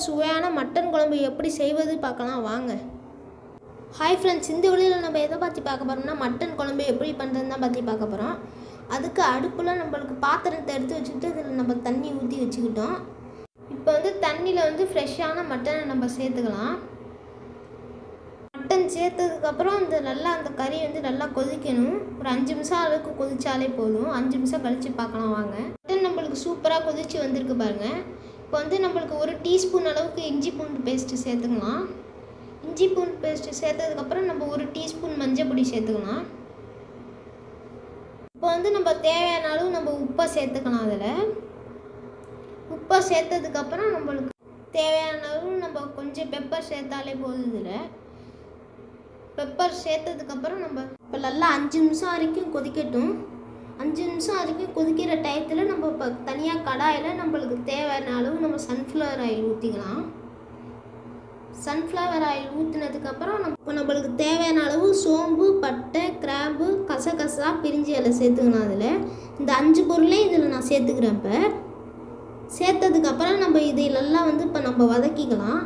சுவையான மட்டன் குழம்பு எப்படி செய்வது பார்க்கலாம் வாங்க. ஹாய் ஃப்ரெண்ட்ஸ், இந்த வீடியோவில் நம்ம எதை பற்றி பார்க்க போகிறோம்னா மட்டன் குழம்பு எப்படி பண்ணுறதுன்னு தான் பற்றி பார்க்க போகிறோம். அதுக்கு அடுப்பில் நம்மளுக்கு பாத்திரத்தை எடுத்து வச்சுக்கிட்டு இதில் நம்ம தண்ணி ஊற்றி வச்சுக்கிட்டோம். இப்போ தண்ணியில் ஃப்ரெஷ்ஷான மட்டனை நம்ம சேர்த்துக்கலாம். மட்டன் சேர்த்ததுக்கப்புறம் அந்த கறி நல்லா கொதிக்கணும். ஒரு 5 நிமிஷம் அளவுக்கு கொதிச்சாலே போதும். 5 நிமிஷம் கழித்து பார்க்கலாம் வாங்க. மட்டன் நம்மளுக்கு சூப்பராக கொதித்து வந்திருக்கு பாருங்கள். இப்போ நம்மளுக்கு 1 டீஸ்பூன் அளவுக்கு இஞ்சி பூண்டு பேஸ்ட்டு சேர்த்துக்கலாம். இஞ்சி பூண்டு பேஸ்ட்டு சேர்த்ததுக்கப்புறம் நம்ம 1 டீஸ்பூன் மஞ்சள் பொடி சேர்த்துக்கலாம். இப்போ நம்ம தேவையான அளவு நம்ம உப்பை சேர்த்துக்கலாம். அதில் உப்பை சேர்த்ததுக்கப்புறம் நம்மளுக்கு தேவையான அளவு நம்ம கொஞ்சம் பெப்பர் சேர்த்தாலே போதும். இதில் பெப்பர் சேர்த்ததுக்கப்புறம் நம்ம இப்போ நல்லா 5 நிமிஷம் வரைக்கும் கொதிக்கட்டும். 5 நிமிஷம் வரைக்கும் கொதிக்கிற டயத்தில் நம்ம இப்போ தனியாக கடாயில் நம்மளுக்கு தேவையான அளவு நம்ம சன்ஃப்ளவர் ஆயில் ஊற்றிக்கலாம். சன்ஃப்ளவர் ஆயில் ஊற்றினதுக்கப்புறம் இப்போ நம்மளுக்கு தேவையான அளவு சோம்பு, பட்டை, கிராம்பு, கசகசா, பிரிஞ்சி எல்லாம் சேர்த்துக்கலாம். அதில் இந்த 5 பொருளையும் இதில் நான் சேர்த்துக்கிறேன். இப்போ சேர்த்ததுக்கப்புறம் நம்ம இதையெல்லாம் இப்போ நம்ம வதக்கிக்கலாம்.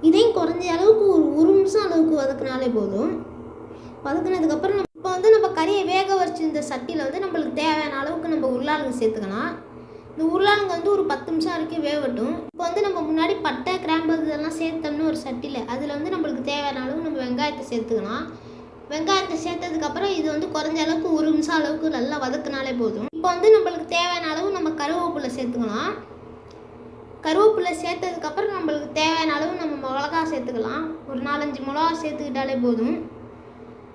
இதையும் குறைஞ்ச அளவுக்கு ஒரு 1 நிமிஷம் அளவுக்கு வதக்கினாலே போதும். வதக்கினதுக்கப்புறம் இப்போ நம்ம கறியை வேக வச்சு இந்த சட்டியில் நம்மளுக்கு தேவையான அளவுக்கு நம்ம உருளைக்கிழங்கு சேர்த்துக்கலாம். இந்த உருளைக்கிழங்கு ஒரு 10 நிமிஷம் வரைக்கும் வேகட்டும். இப்போ நம்ம முன்னாடி பட்டை, கிராம்பு இதெல்லாம் சேர்த்தோம்னு ஒரு சட்டியில் அதில் நம்மளுக்கு தேவையான அளவு நம்ம வெங்காயத்தை சேர்த்துக்கலாம். வெங்காயத்தை சேர்த்ததுக்கப்புறம் இது குறைஞ்ச அளவுக்கு 1 நிமிஷம் அளவுக்கு நல்லா வதக்கினாலே போதும். இப்போ நம்மளுக்கு தேவையான அளவு நம்ம கருவேப்பிலை சேர்த்துக்கலாம். கருவேப்பிலை சேர்த்ததுக்கப்புறம் நம்மளுக்கு தேவையான அளவு நம்ம மிளகா சேர்த்துக்கலாம். ஒரு 4-5 மிளகா சேர்த்துக்கிட்டாலே போதும்.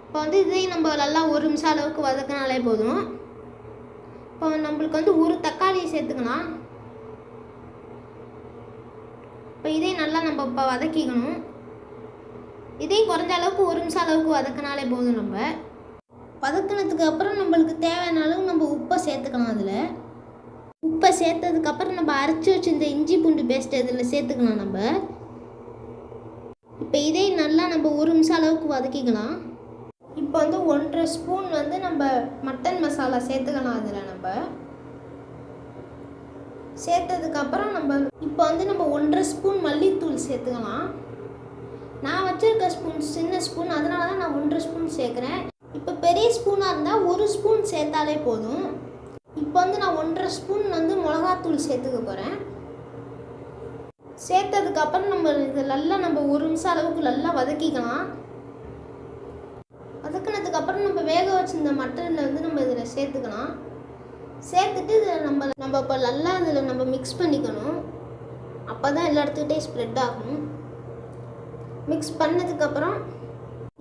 இப்போ இதையும் நம்ம நல்லா 1 நிமிஷம் அளவுக்கு வதக்கினாலே போதும். இப்போ நம்மளுக்கு 1 தக்காளி சேர்த்துக்கலாம். இப்போ இதையும் நல்லா நம்ம இப்போ வதக்கிக்கணும். இதையும் குறைஞ்ச அளவுக்கு 1 நிமிஷம் அளவுக்கு வதக்கினாலே போதும். நம்ம வதக்கினதுக்கு அப்புறம் நம்மளுக்கு தேவையான அளவு நம்ம உப்பை சேர்த்துக்கலாம். அதில் உப்பை சேர்த்ததுக்கப்புறம் நம்ம அரைச்சி வச்சு இந்த இஞ்சி பூண்டு பேஸ்ட்டு இதில் சேர்த்துக்கலாம். நம்ம இப்போ இதையும் நல்லா நம்ம 1 நிமிஷம் அளவுக்கு வதக்கிக்கலாம். இப்போ 1.5 ஸ்பூன் நம்ம மட்டன் மசாலா சேர்த்துக்கலாம். அதில் நம்ம சேர்த்ததுக்கப்புறம் நம்ம இப்போ நம்ம 1.5 ஸ்பூன் மல்லித்தூள் சேர்த்துக்கலாம். நான் வச்சுருக்க ஸ்பூன் சின்ன ஸ்பூன், அதனால தான் நான் 1.5 ஸ்பூன் சேர்க்குறேன். இப்போ பெரிய ஸ்பூனாக இருந்தால் 1 ஸ்பூன் சேர்த்தாலே போதும். இப்போ நான் 1.5 ஸ்பூன் மிளகாத்தூள் சேர்த்துக்க போகிறேன். சேர்த்ததுக்கப்புறம் நம்ம இது நல்லா நம்ம 1 நிமிஷம் அளவுக்கு நல்லா வதக்கிக்கலாம். வதக்கினதுக்கப்புறம் நம்ம வேக வச்சுருந்த மட்டனில் நம்ம இதில் சேர்த்துக்கலாம். சேர்த்துட்டு இதில் நம்ம இப்போ நல்லா இதில் நம்ம மிக்ஸ் பண்ணிக்கணும். அப்போ தான் எல்லா இடத்துக்கிட்டே ஸ்ப்ரெட் ஆகும். மிக்ஸ் பண்ணதுக்கப்புறம்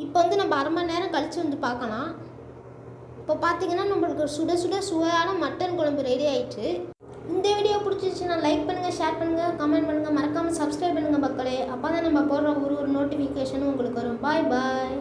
இப்போ நம்ம அரை மணி நேரம் கழித்து பார்க்கலாம். இப்போ பார்த்தீங்கன்னா நம்மளுக்கு சுட சுட சுவையான மட்டன் குழம்பு ரெடி ஆயிடுச்சு. இந்த வீடியோ பிடிச்சிருச்சுன்னா லைக் பண்ணுங்கள், ஷேர் பண்ணுங்கள், கமெண்ட் பண்ணுங்கள், மறக்காமல் சப்ஸ்கிரைப் பண்ணுங்கள் மக்களே. அப்போ தான் நம்ம போடுற ஒரு நோட்டிஃபிகேஷனும் உங்களுக்கு வரும். பாய் பாய்.